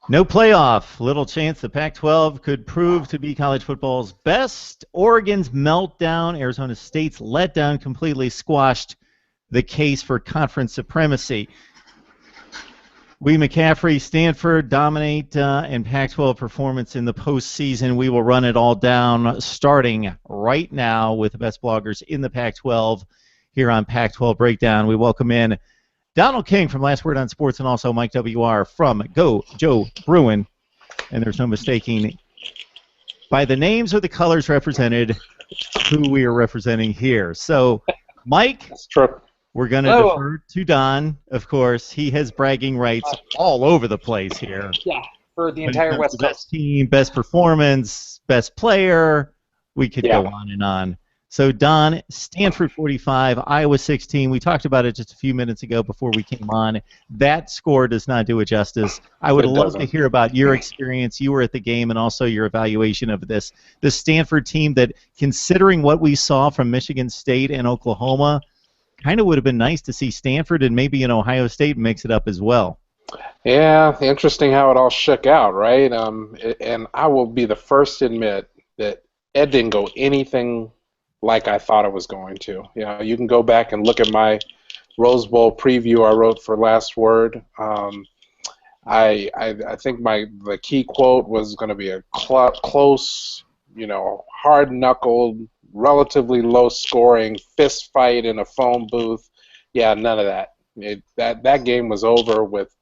No playoff. Little chance the Pac-12 could prove to be college football's best. Oregon's meltdown, Arizona State's letdown completely squashed the case for conference supremacy. McCaffrey, Stanford dominate in Pac-12 performance in the postseason. We will run it all down starting right now with the best bloggers in the Pac-12 here on Pac-12 Breakdown. We welcome in Donald King from Last Word on Sports and also Mike W.R. from Go Joe Bruin. And there's no mistaking by the names or the colors represented who we are representing here. So, Mike, that's true. We're going to defer to Don, of course. He has bragging rights all over the place here. Yeah, for the entire West Coast. Best team, best performance, best player. We could go on and on. So, Don, Stanford 45, Iowa 16. We talked about it just a few minutes ago before we came on. That score does not do it justice. I would love to hear about your experience. You were at the game and also your evaluation of this Stanford team that, considering what we saw from Michigan State and Oklahoma, kind of would have been nice to see Stanford and maybe Ohio State mix it up as well. Yeah, interesting how it all shook out, right? And I will be the first to admit that it didn't go anything like I thought it was going to. You know, you can go back and look at my Rose Bowl preview I wrote for Last Word. I think the key quote was going to be a close, hard-knuckled, relatively low-scoring fist fight in a phone booth. Yeah, none of that. That game was over with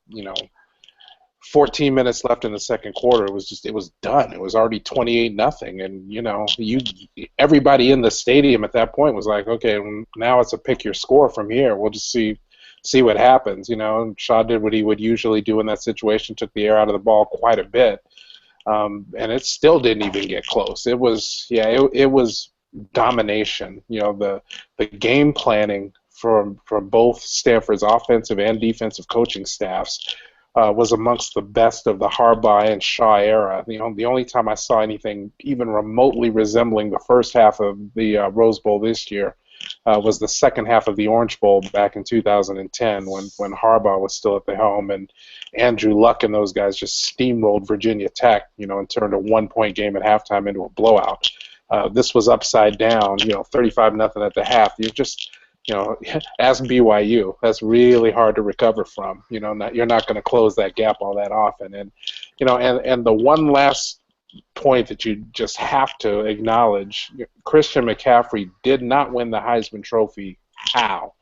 14 minutes left in the second quarter. It was done. It was already 28-0, and everybody in the stadium at that point was like, okay, now it's a pick your score from here. We'll just see what happens. And Shaw did what he would usually do in that situation, took the air out of the ball quite a bit, and it still didn't even get close. It was domination. The game planning from both Stanford's offensive and defensive coaching staffs was amongst the best of the Harbaugh and Shaw era. The only time I saw anything even remotely resembling the first half of the Rose Bowl this year was the second half of the Orange Bowl back in 2010 when Harbaugh was still at the helm and Andrew Luck and those guys just steamrolled Virginia Tech, and turned a one-point game at halftime into a blowout. This was upside down, 35-0 at the half. You just, ask BYU. That's really hard to recover from. You're not going to close that gap all that often. And, and the one last point that you just have to acknowledge, Christian McCaffrey did not win the Heisman Trophy. How?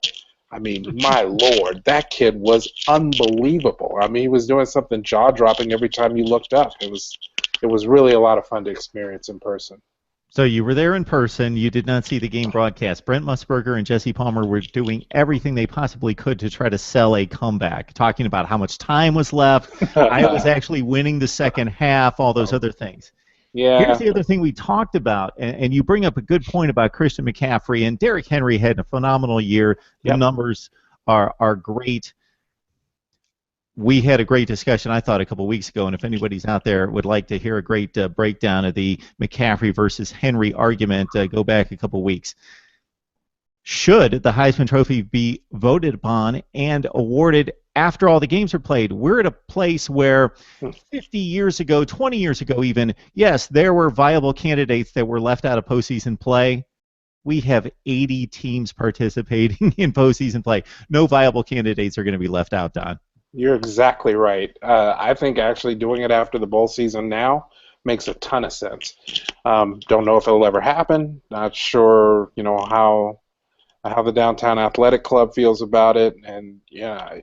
I mean, my Lord, that kid was unbelievable. I mean, he was doing something jaw-dropping every time you looked up. It was really a lot of fun to experience in person. So you were there in person. You did not see the game broadcast. Brent Musburger and Jesse Palmer were doing everything they possibly could to try to sell a comeback, talking about how much time was left. I was actually winning the second half, all those other things. Yeah. Here's the other thing we talked about, and you bring up a good point about Christian McCaffrey, and Derrick Henry had a phenomenal year. The numbers are great. We had a great discussion, I thought, a couple weeks ago, and if anybody's out there would like to hear a great breakdown of the McCaffrey versus Henry argument, go back a couple weeks. Should the Heisman Trophy be voted upon and awarded after all the games are played? We're at a place where 50 years ago, 20 years ago even, yes, there were viable candidates that were left out of postseason play. We have 80 teams participating in postseason play. No viable candidates are going to be left out, Don. You're exactly right. I think actually doing it after the bowl season now makes a ton of sense. Don't know if it'll ever happen. Not sure, how the Downtown Athletic Club feels about it. And yeah,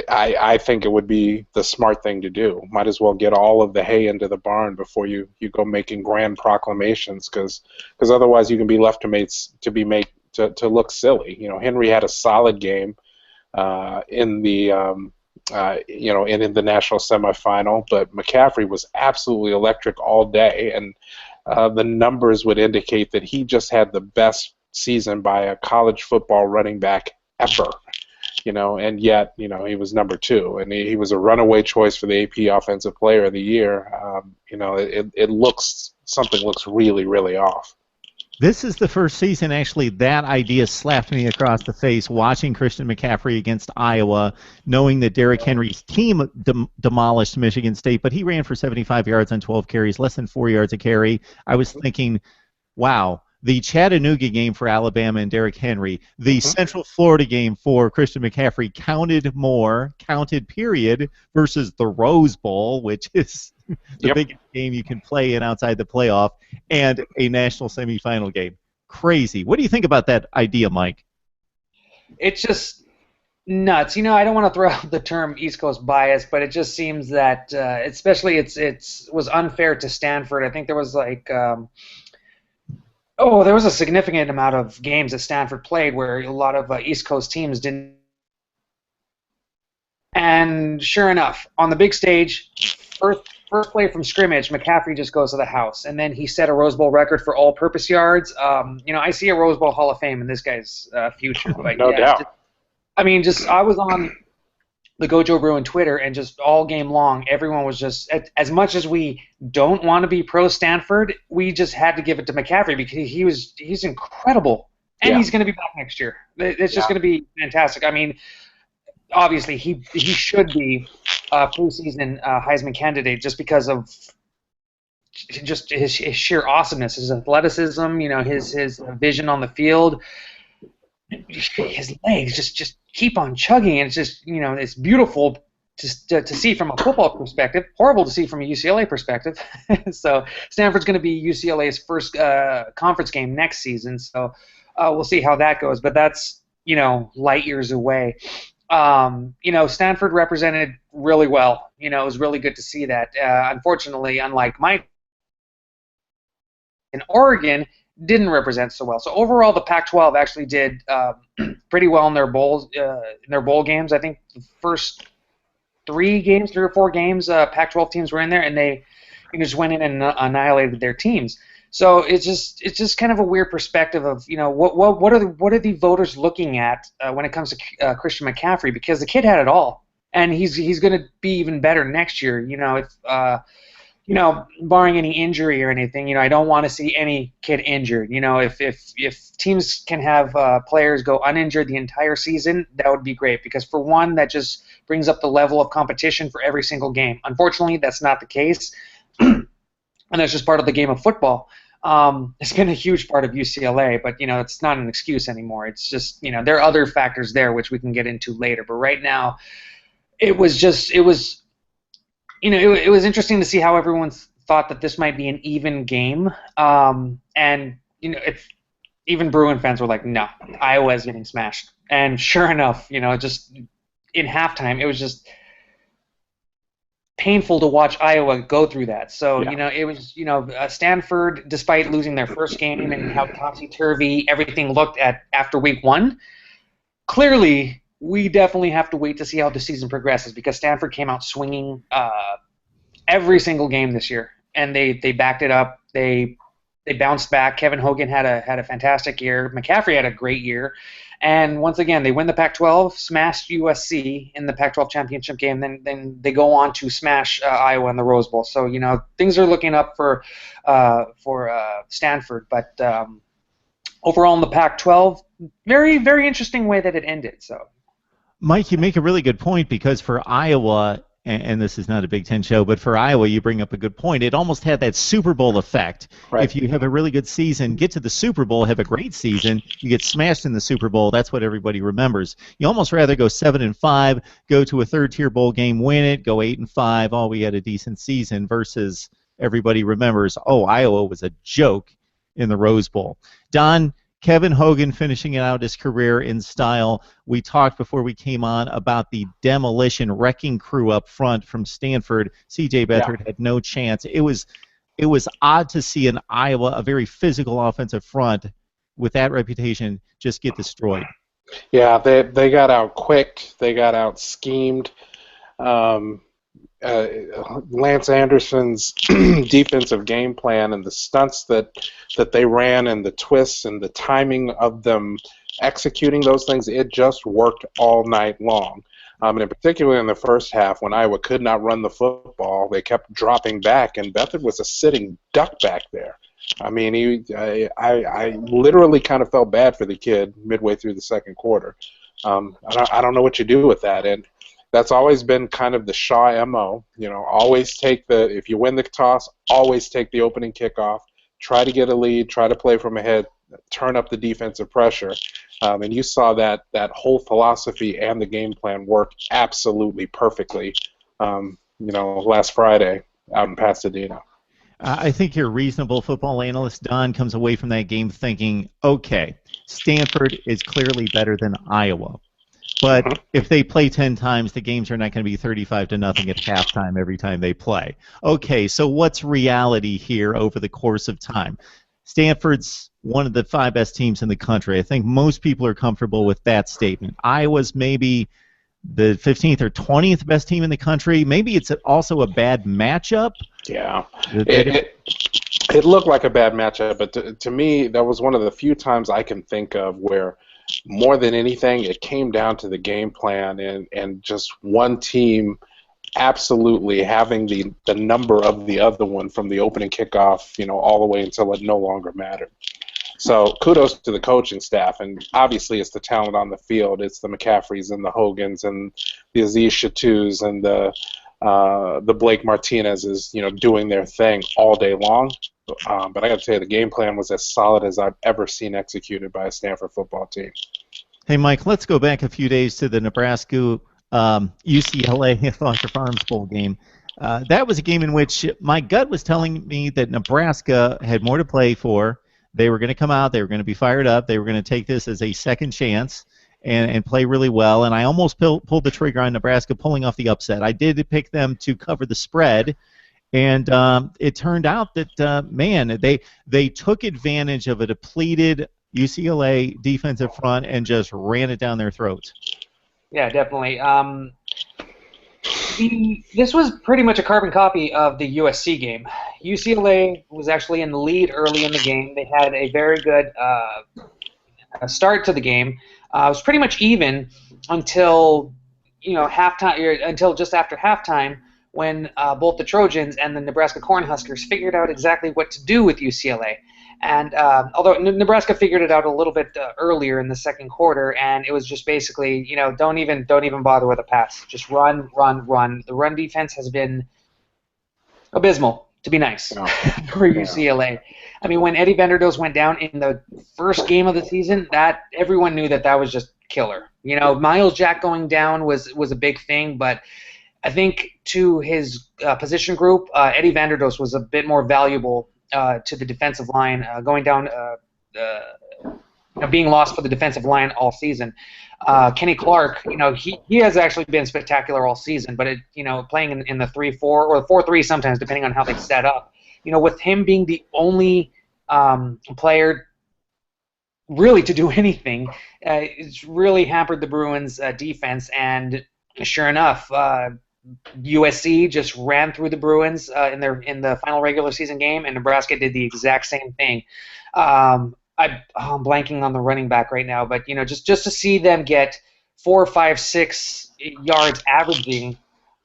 I think it would be the smart thing to do. Might as well get all of the hay into the barn before you go making grand proclamations, because otherwise you can be left to look silly. Henry had a solid game. In the in the national semifinal, but McCaffrey was absolutely electric all day, and the numbers would indicate that he just had the best season by a college football running back ever. And yet, he was number 2, and he was a runaway choice for the AP Offensive Player of the Year. Something looks really, really off. This is the first season, actually, that idea slapped me across the face watching Christian McCaffrey against Iowa, knowing that Derrick Henry's team demolished Michigan State, but he ran for 75 yards on 12 carries, less than 4 yards a carry. I was thinking, wow, the Chattanooga game for Alabama and Derrick Henry, the Central Florida game for Christian McCaffrey counted period, versus the Rose Bowl, which is the biggest game you can play in outside the playoff, and a national semifinal game. Crazy. What do you think about that idea, Mike? It's just nuts. I don't want to throw out the term East Coast bias, but it just seems that, especially it was unfair to Stanford. I think there was there was a significant amount of games that Stanford played where a lot of East Coast teams didn't. And sure enough, on the big stage, first play from scrimmage, McCaffrey just goes to the house, and then he set a Rose Bowl record for all-purpose yards. I see a Rose Bowl Hall of Fame in this guy's future. But no doubt. I was on the Gojo Bruin Twitter, and just all game long, everyone was just, as much as we don't want to be pro Stanford, we just had to give it to McCaffrey because he's incredible, and he's going to be back next year. It's just going to be fantastic. I mean, obviously he should be a preseason Heisman candidate just because of just his sheer awesomeness, his athleticism, his vision on the field. His legs just keep on chugging, and it's just it's beautiful to see from a football perspective, horrible to see from a UCLA perspective. So Stanford's going to be UCLA's first conference game next season, so we'll see how that goes, but that's light years away. Stanford represented really well. It was really good to see that. Unfortunately, unlike Mike in Oregon, didn't represent so well. So overall, the Pac-12 actually did pretty well in their bowl games. I think the first 3 or 4 games, Pac-12 teams were in there, and they just went in and annihilated their teams. So it's just kind of a weird perspective of what are the voters looking at when it comes to Christian McCaffrey, because the kid had it all, and he's going to be even better next year. Barring any injury or anything, I don't want to see any kid injured. If teams can have players go uninjured the entire season, that would be great, because for one, that just brings up the level of competition for every single game. Unfortunately, that's not the case, and that's just part of the game of football. It's been a huge part of UCLA, but it's not an excuse anymore. It's just there are other factors there which we can get into later. But right now, it was interesting to see how everyone thought that this might be an even game, and even Bruin fans were like, no, Iowa is getting smashed. And sure enough, just in halftime, it was just painful to watch Iowa go through that. So it was Stanford, despite losing their first game and how topsy-turvy everything looked after week 1, clearly we definitely have to wait to see how the season progresses, because Stanford came out swinging every single game this year, and they backed it up. They bounced back. Kevin Hogan had a fantastic year. McCaffrey had a great year, and once again they win the Pac-12, smashed USC in the Pac-12 championship game. Then they go on to smash Iowa in the Rose Bowl. So things are looking up for Stanford, but overall in the Pac-12, very very interesting way that it ended. So. Mike, you make a really good point, because for Iowa, and this is not a Big Ten show, but for Iowa, you bring up a good point. It almost had that Super Bowl effect. Right. If you have a really good season, get to the Super Bowl, have a great season, you get smashed in the Super Bowl, that's what everybody remembers. You almost rather go 7-5, go to a third-tier bowl game, win it, go 8-5, oh, we had a decent season, versus everybody remembers, oh, Iowa was a joke in the Rose Bowl. Don, Kevin Hogan finishing out his career in style. We talked before we came on about the demolition wrecking crew up front from Stanford. C.J. Beathard had no chance. It was odd to see in Iowa, a very physical offensive front with that reputation, just get destroyed. Yeah, they got out quick. They got out schemed. Lance Anderson's defensive game plan and the stunts that they ran and the twists and the timing of them executing those things, it just worked all night long. And in particular in the first half, when Iowa could not run the football, they kept dropping back, and Beathard was a sitting duck back there. I mean, I literally kind of felt bad for the kid midway through the second quarter. I don't know what you do with that, and that's always been kind of the Shaw MO. You know, always take if you win the toss, always take the opening kickoff. Try to get a lead. Try to play from ahead. Turn up the defensive pressure. And you saw that whole philosophy and the game plan work absolutely perfectly. Last Friday out in Pasadena. I think your reasonable football analyst, Don, comes away from that game thinking, okay, Stanford is clearly better than Iowa. But if they play 10 times, the games are not going to be 35-0 at halftime every time they play. Okay, so what's reality here over the course of time? Stanford's one of the 5 best teams in the country. I think most people are comfortable with that statement. Iowa's maybe the 15th or 20th best team in the country. Maybe it's also a bad matchup. Yeah. It looked like a bad matchup, but to me, that was one of the few times I can think of where more than anything, it came down to the game plan and just one team absolutely having the number of the other one from the opening kickoff, all the way until it no longer mattered. So kudos to the coaching staff, and obviously it's the talent on the field. It's the McCaffreys and the Hogans and the Aziz Chatus and the Blake Martinez's, doing their thing all day long. But I got to tell you, the game plan was as solid as I've ever seen executed by a Stanford football team. Hey, Mike, let's go back a few days to the Nebraska UCLA Foster Farms Bowl game. That was a game in which my gut was telling me that Nebraska had more to play for. They were going to come out. They were going to be fired up. They were going to take this as a second chance and play really well. And I almost pulled the trigger on Nebraska pulling off the upset. I did pick them to cover the spread. And it turned out that, they took advantage of a depleted UCLA defensive front and just ran it down their throats. Yeah, definitely. This was pretty much a carbon copy of the USC game. UCLA was actually in the lead early in the game. They had a very good start to the game. It was pretty much even until halftime, until just after halftime, when both the Trojans and the Nebraska Cornhuskers figured out exactly what to do with UCLA. And although Nebraska figured it out a little bit earlier in the second quarter, and it was just basically, don't even bother with a pass. Just run, run, run. The run defense has been abysmal, to be nice, for UCLA. I mean, when Eddie Vanderdoes went down in the first game of the season, that everyone knew that was just killer. Miles Jack going down was a big thing, but I think to his position group, Eddie Vanderdoes was a bit more valuable to the defensive line, going down, being lost for the defensive line all season. Kenny Clark, he has actually been spectacular all season, but playing in the 3-4 or the 4-3 sometimes, depending on how they set up. With him being the only player really to do anything, it's really hampered the Bruins' defense. And sure enough, USC just ran through the Bruins in the final regular season game, and Nebraska did the exact same thing. I'm blanking on the running back right now, but just to see them get 4, 5, 6 yards averaging,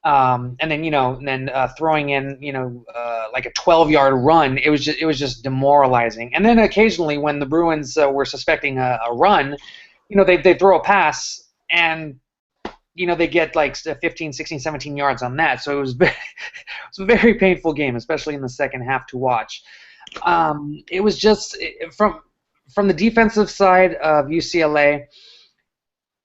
and then throwing in like a 12-yard run, it was just demoralizing. And then occasionally when the Bruins were suspecting a run, they throw a pass and they get like 15, 16, 17 yards on that. So it was a very painful game, especially in the second half to watch. It was just from the defensive side of UCLA,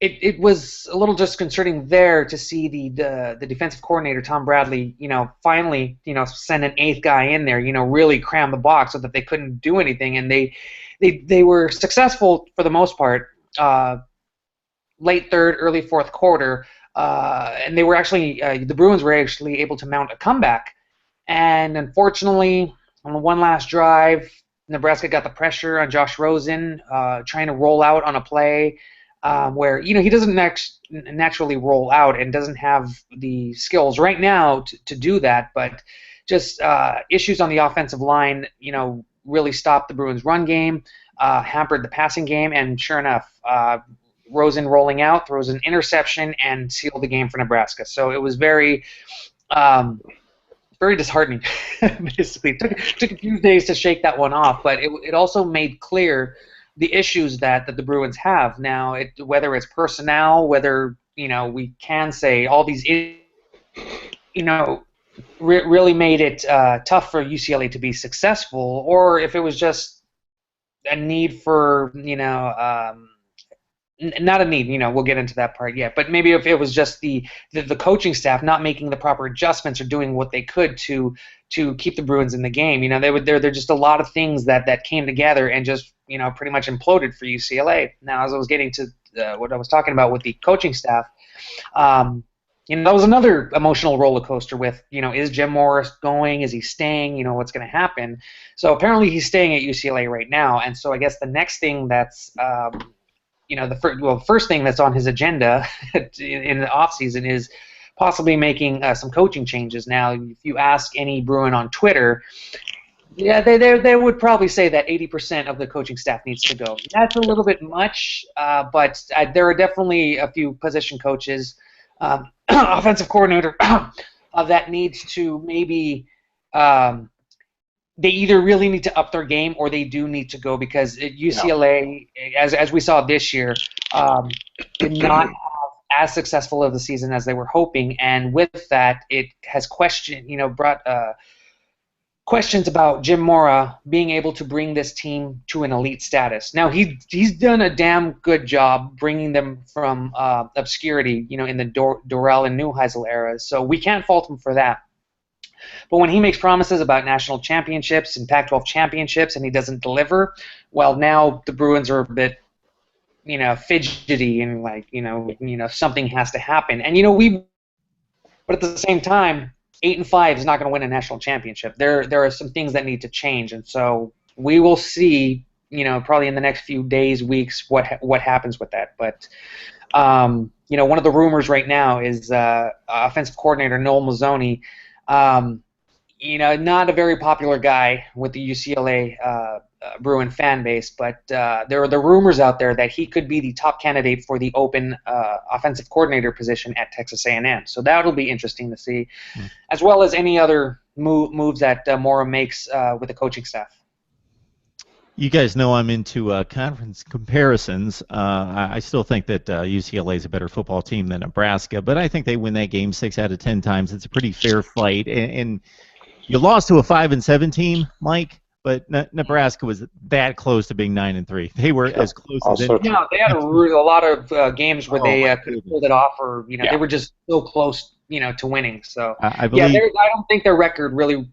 it was a little disconcerting there to see the defensive coordinator, Tom Bradley, finally, send an 8th guy in there, really cram the box so that they couldn't do anything. And they were successful for the most part. Late third, early fourth quarter, and they were actually the Bruins were actually able to mount a comeback. And unfortunately, on the one last drive, Nebraska got the pressure on Josh Rosen, trying to roll out on a play where he doesn't naturally roll out and doesn't have the skills right now to do that. But just issues on the offensive line, really stopped the Bruins' run game, hampered the passing game, and sure enough. Rosen rolling out, throws an interception, and sealed the game for Nebraska. So it was very, very disheartening Basically, took a few days to shake that one off, but it also made clear the issues that the Bruins have now. Whether it's personnel, whether we can say all these, really made it tough for UCLA to be successful, or if it was just a need for not a need, we'll get into that part yet, but maybe if it was just the coaching staff not making the proper adjustments or doing what they could to keep the Bruins in the game. There just a lot of things that came together and just pretty much imploded for UCLA. Now, as I was getting to what I was talking about with the coaching staff, that was another emotional roller coaster with, is Jim Morris going? Is he staying? What's going to happen? So apparently he's staying at UCLA right now, and so I guess the next thing that's the first thing that's on his agenda in the offseason is possibly making some coaching changes. Now, if you ask any Bruin on Twitter, yeah, they would probably say that 80% of the coaching staff needs to go. That's a little bit much, but there are definitely a few position coaches, offensive coordinator, that needs to maybe they either really need to up their game or they do need to go, because at UCLA, as we saw this year, did not have as successful of the season as they were hoping, and with that, it has brought questions about Jim Mora being able to bring this team to an elite status. Now, he's done a damn good job bringing them from obscurity, in the Dorrell and Neuheisel eras, so we can't fault him for that. But when he makes promises about national championships and Pac-12 championships and he doesn't deliver, well, now the Bruins are a bit, fidgety and something has to happen. And but at the same time, 8-5 is not going to win a national championship. There are some things that need to change, and so we will see, probably in the next few days, weeks, what happens with that. But one of the rumors right now is offensive coordinator Noel Mazzoni. Not a very popular guy with the UCLA Bruin fan base, but there are the rumors out there that he could be the top candidate for the open offensive coordinator position at Texas A&M. So that'll be interesting to see, as well as any other moves that Mora makes with the coaching staff. You guys know I'm into conference comparisons. I still think that UCLA is a better football team than Nebraska, but I think they win that game 6 out of 10 times. It's a pretty fair fight, and you lost to a 5-7 team, Mike, but Nebraska was that close to being 9-3. They were as close as it. Yeah, they had a lot of games where they could have pulled it off, or they were just so close, to winning. So I don't think their record really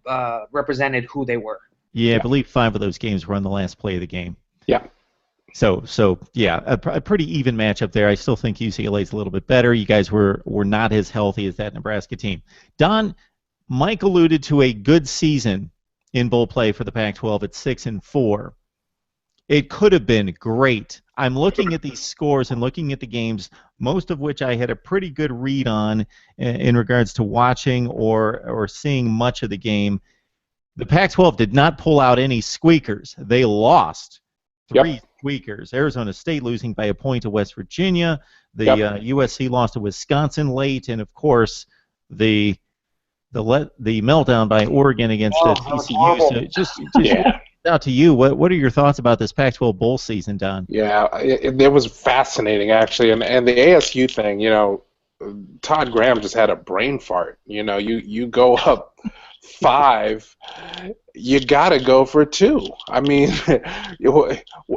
represented who they were. Yeah, I believe 5 of those games were on the last play of the game. Yeah. So yeah, a pretty even matchup there. I still think UCLA is a little bit better. You guys were not as healthy as that Nebraska team. Don, Mike alluded to a good season in bowl play for the Pac-12 at 6-4. It could have been great. I'm looking at these scores and looking at the games, most of which I had a pretty good read on in regards to watching or seeing much of the game. The Pac-12 did not pull out any squeakers. They lost 3 squeakers. Arizona State losing by a point to West Virginia. The USC lost to Wisconsin late, and of course the meltdown by Oregon against TCU. So just out to you. What are your thoughts about this Pac-12 bowl season, Don? Yeah, it was fascinating actually, and the ASU thing. Todd Graham just had a brain fart. You go up 5, you got to go for 2. I mean,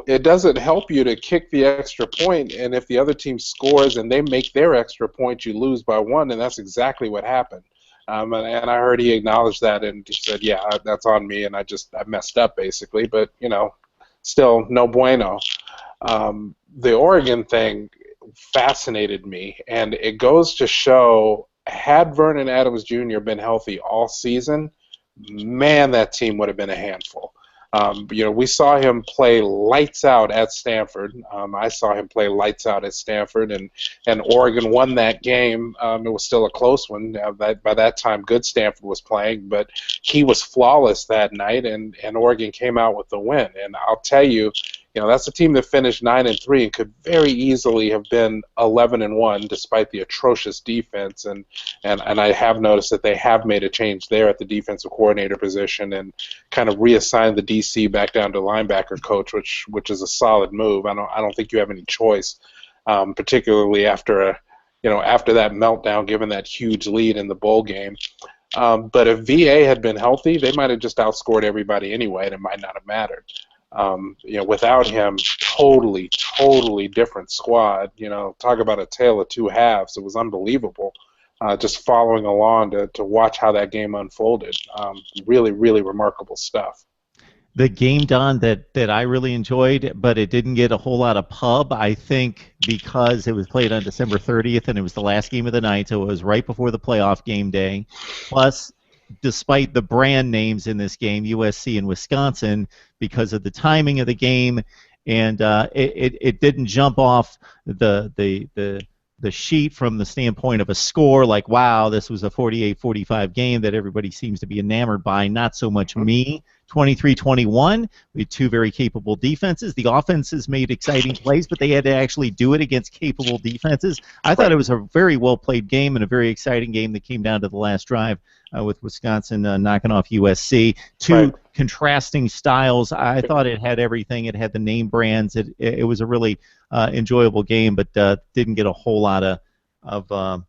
it doesn't help you to kick the extra point, and if the other team scores and they make their extra point, you lose by 1, and that's exactly what happened. And I heard he acknowledged that, and he said, yeah, that's on me, and I messed up, basically, but, still no bueno. The Oregon thing fascinated me, and it goes to show, had Vernon Adams Jr. been healthy all season, man, that team would have been a handful. We saw him play lights out at Stanford. I saw him play lights out at Stanford, and Oregon won that game. It was still a close one. By that time, good Stanford was playing, but he was flawless that night, and Oregon came out with the win. And I'll tell you, that's a team that finished 9-3 and could very easily have been 11-1 despite the atrocious defense. And I have noticed that they have made a change there at the defensive coordinator position and kind of reassigned the DC back down to linebacker coach, which is a solid move. I don't think you have any choice, particularly after after that meltdown, given that huge lead in the bowl game. But if VA had been healthy, they might have just outscored everybody anyway, and it might not have mattered. Without him, totally different squad. Talk about a tale of two halves. It was unbelievable. Just following along to watch how that game unfolded. Really remarkable stuff. The game, Don, that I really enjoyed, but it didn't get a whole lot of pub, I think, because it was played on December 30th, and it was the last game of the night, so it was right before the playoff game day. Plus, despite the brand names in this game, USC and Wisconsin, because of the timing of the game, and it didn't jump off the sheet from the standpoint of a score, like, wow, this was a 48-45 game that everybody seems to be enamored by. Not so much me. 23-21 with two very capable defenses. The offenses made exciting plays, but they had to actually do it against capable defenses. I thought it was a very well-played game and a very exciting game that came down to the last drive with Wisconsin knocking off USC. Two contrasting styles. I thought it had everything. It had the name brands. It was a really enjoyable game, but didn't get a whole lot of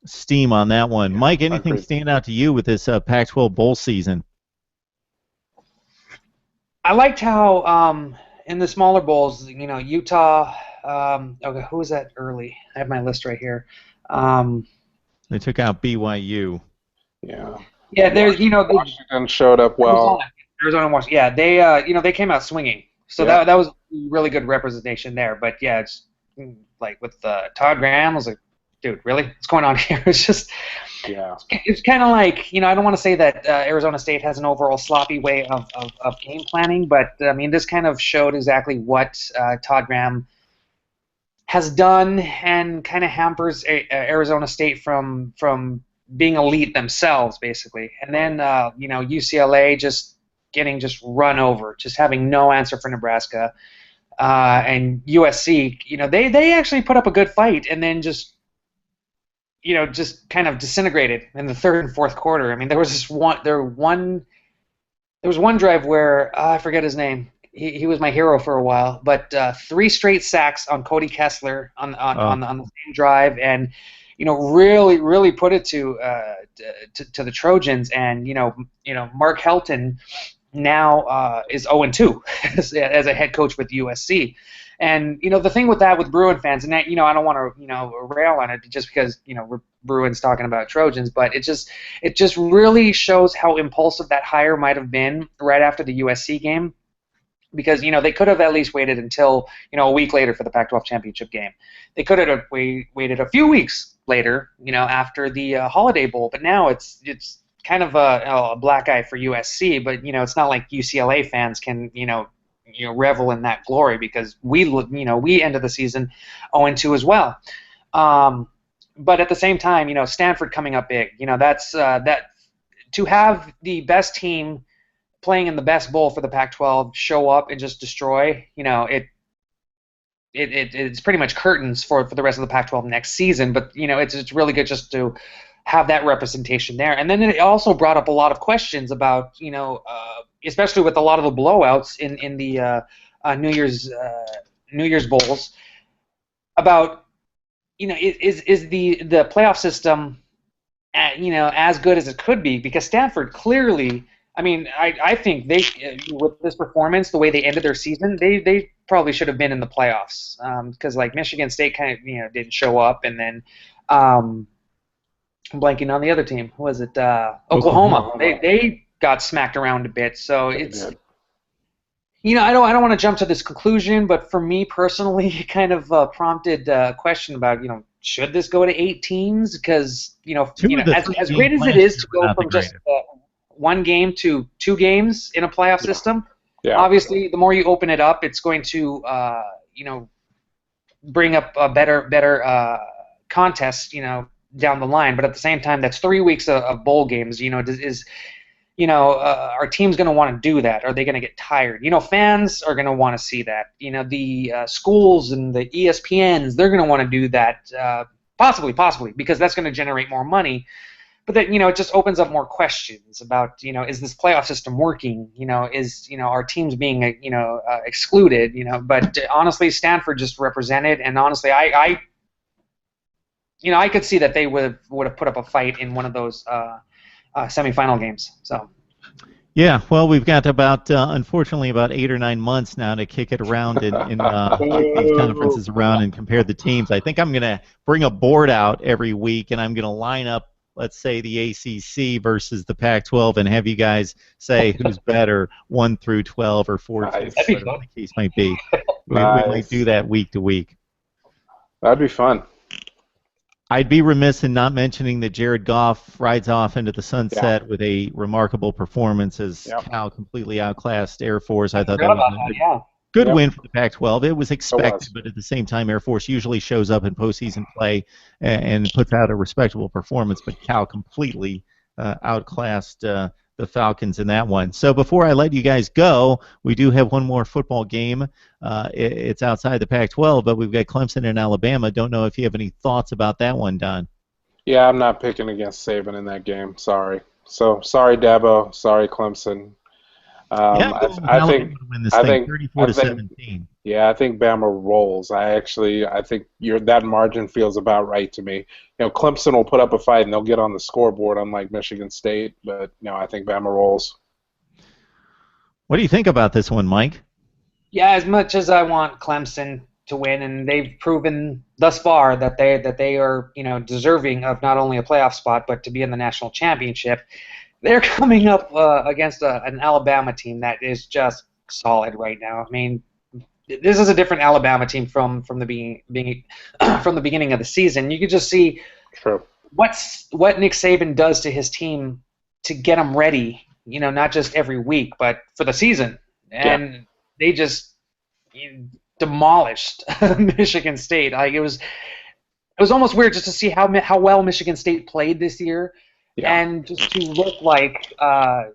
steam on that one. Mike, anything stand out to you with this Pac-12 bowl season? I liked how in the smaller bowls, Utah. Okay, who was that early? I have my list right here. They took out BYU. Yeah. Yeah, there's Washington showed up well. Arizona and Washington. Yeah, they they came out swinging. So that was really good representation there. But yeah, it's like with Todd Graham, I was like, dude, really? What's going on here? It's just. Yeah. It's kind of like, I don't want to say that Arizona State has an overall sloppy way of game planning, but, this kind of showed exactly what Todd Graham has done and kind of hampers Arizona State from being elite themselves, basically. And then, UCLA just getting run over, just having no answer for Nebraska. And USC, they actually put up a good fight and then just kind of disintegrated in the third and fourth quarter. There was one drive where I forget his name. He was my hero for a while, but 3 straight sacks on Cody Kessler on the same drive, and really put it to the Trojans. And Mark Helton now is 0-2 as a head coach with USC. And the thing with Bruin fans, and I don't want to rail on it just because Bruins talking about Trojans, but it just really shows how impulsive that hire might have been right after the USC game, because they could have at least waited until a week later for the Pac-12 championship game. They could have waited a few weeks later, after the Holiday Bowl, but now it's kind of a black eye for USC. But it's not like UCLA fans can revel in that glory, because we ended the season 0-2 as well. But at the same time, Stanford coming up big. That's that to have the best team playing in the best bowl for the Pac-12 show up and just destroy. It's pretty much curtains for the rest of the Pac-12 next season. But it's really good just to have that representation there. And then it also brought up a lot of questions about especially with a lot of the blowouts in the New Year's bowls, about is the playoff system as good as it could be, because Stanford clearly, I think they, with this performance, the way they ended their season, they probably should have been in the playoffs, because like Michigan State kind of didn't show up, and then I'm blanking on the other team. Who was it? Oklahoma. They got smacked around a bit, so it's I don't want to jump to this conclusion, but for me personally, it kind of prompted a question about should this go to 8 teams? Because as great as it is to go from just one game to 2 games in a playoff system, obviously the more you open it up, it's going to bring up a better contest down the line. But at the same time, that's 3 weeks of bowl games. our team's going to want to do that? Are they going to get tired? Fans are going to want to see that. The schools and the ESPNs, they're going to want to do that, possibly, because that's going to generate more money. But that, it just opens up more questions about, is this playoff system working? Is, our teams being, excluded? But honestly, Stanford just represented, and honestly, I could see that they would have put up a fight in one of those semifinal games. So. Yeah, well, we've got unfortunately, about 8 or 9 months now to kick it around and kick these conferences around and compare the teams. I think I'm going to bring a board out every week, and I'm going to line up, let's say, the ACC versus the Pac-12, and have you guys say who's better, 1 through 12 or 4 through 12, whatever the case might be. We might do that week to week. That'd be fun. I'd be remiss in not mentioning that Jared Goff rides off into the sunset with a remarkable performance as Cal completely outclassed Air Force. I thought that was a good win for the Pac-12. It was expected, but at the same time, Air Force usually shows up in postseason play and puts out a respectable performance, but Cal completely outclassed the Falcons in that one. So before I let you guys go, we do have one more football game. It's outside the Pac-12, but we've got Clemson and Alabama. Don't know if you have any thoughts about that one, Don. Yeah, I'm not picking against Saban in that game. Sorry. So sorry, Dabo. Sorry, Clemson. I think 34-17. Yeah, I think Bama rolls. I think that margin feels about right to me. Clemson will put up a fight and they'll get on the scoreboard, unlike Michigan State. But I think Bama rolls. What do you think about this one, Mike? Yeah, as much as I want Clemson to win, and they've proven thus far that they are deserving of not only a playoff spot but to be in the national championship. They're coming up against an Alabama team that is just solid right now. I mean, this is a different Alabama team from the beginning of the season. You could just see what Nick Saban does to his team to get them ready. Not just every week, but for the season. And they just demolished Michigan State. Like it was almost weird just to see how well Michigan State played this year. Yeah. And just to look like, an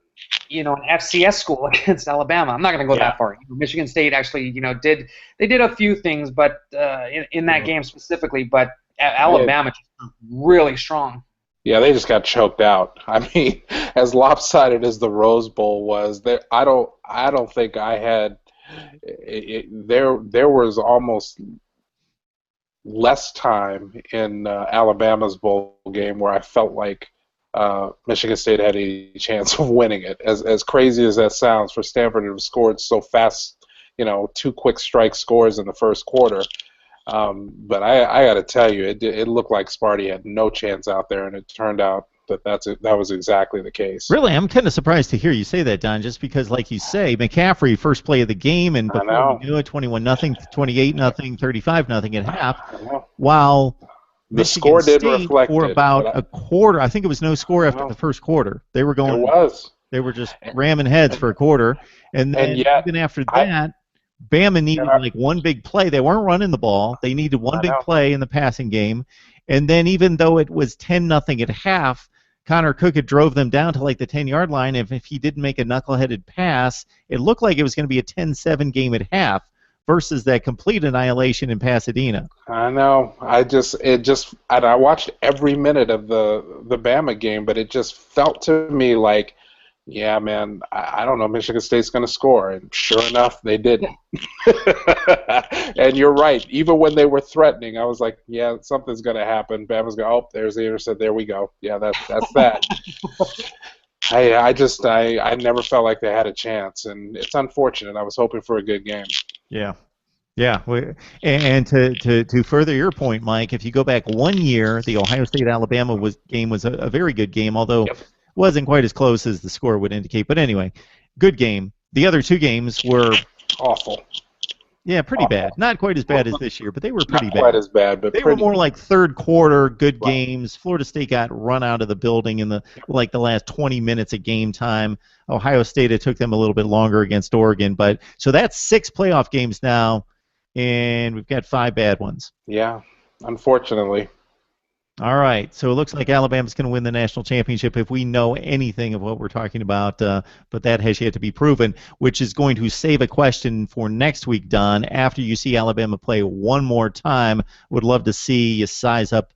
FCS school against Alabama. I'm not going to go that far. Michigan State actually, did a few things, but in that game specifically. But Alabama just really strong. Yeah, they just got choked out. I mean, as lopsided as the Rose Bowl was, I don't think I had. There was almost less time in Alabama's bowl game where I felt like Michigan State had a chance of winning it. As crazy as that sounds for Stanford to have scored so fast, 2 quick strike scores in the first quarter. But I got to tell you, it looked like Sparty had no chance out there, and it turned out that was exactly the case. Really, I'm kind of surprised to hear you say that, Don, just because, like you say, McCaffrey, first play of the game, and before we knew it, 21-0, 28-0, 35-0 at half, while the score did reflect for about a quarter. I think it was no score after the first quarter. They were going. It was. They were just ramming heads for a quarter, and then even after that, Bama needed like one big play. They weren't running the ball. They needed one big play in the passing game, and then even though it was 10-0 at half, Connor Cook had drove them down to like the 10-yard line. If he didn't make a knuckleheaded pass, it looked like it was going to be a 10-7 game at half. Versus that complete annihilation in Pasadena. I know. And I watched every minute of the Bama game, but it just felt to me like, yeah, man, I don't know, Michigan State's going to score. And sure enough, they didn't. And you're right. Even when they were threatening, I was like, yeah, something's going to happen. Bama's going, there's the intercept. There we go. Yeah, that's that. I never felt like they had a chance, and it's unfortunate. I was hoping for a good game. Yeah. And to further your point, Mike, if you go back 1 year, the Ohio State-Alabama game was a very good game, although it wasn't quite as close as the score would indicate. But anyway, good game. The other 2 games were awful. Yeah, pretty bad. Not quite as bad as this year, but they were pretty bad. Not quite as bad, but they were more like third quarter good games. Florida State got run out of the building in the last 20 minutes of game time. Ohio State, it took them a little bit longer against Oregon, but so that's 6 playoff games now, and we've got 5 bad ones. Yeah, unfortunately. All right, so it looks like Alabama's going to win the national championship if we know anything of what we're talking about, but that has yet to be proven, which is going to save a question for next week, Don. After you see Alabama play one more time, would love to see you size up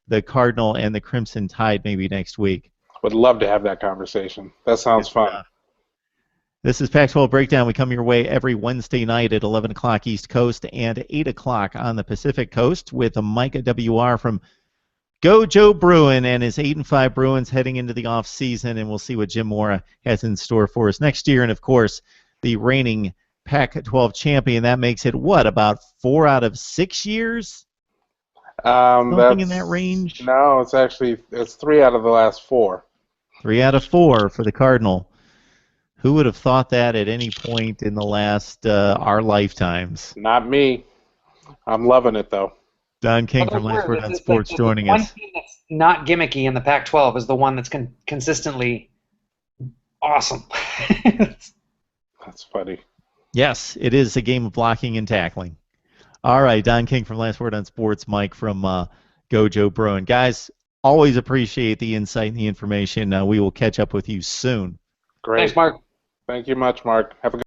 the Cardinal and the Crimson Tide maybe next week. Would love to have that conversation. That sounds fun. This is Pac-12 Breakdown. We come your way every Wednesday night at 11 o'clock East Coast and 8 o'clock on the Pacific Coast with Micah WR from Go Joe Bruin and his 8-5 Bruins heading into the off season, and we'll see what Jim Mora has in store for us next year. And of course, the reigning Pac-12 champion. That makes it what, about 4 out of 6 years? Something in that range. No, it's 3 out of the last 4. 3 out of 4 for the Cardinal. Who would have thought that at any point in the last our lifetimes? Not me. I'm loving it though. Don King from Last Word on Sports joining us. One team that's not gimmicky in the Pac-12 is the one that's consistently awesome. That's funny. Yes, it is a game of blocking and tackling. All right, Don King from Last Word on Sports, Mike from Go Joe Bruin. Guys, always appreciate the insight and the information. We will catch up with you soon. Great. Thanks, Mark. Thank you much, Mark. Have a good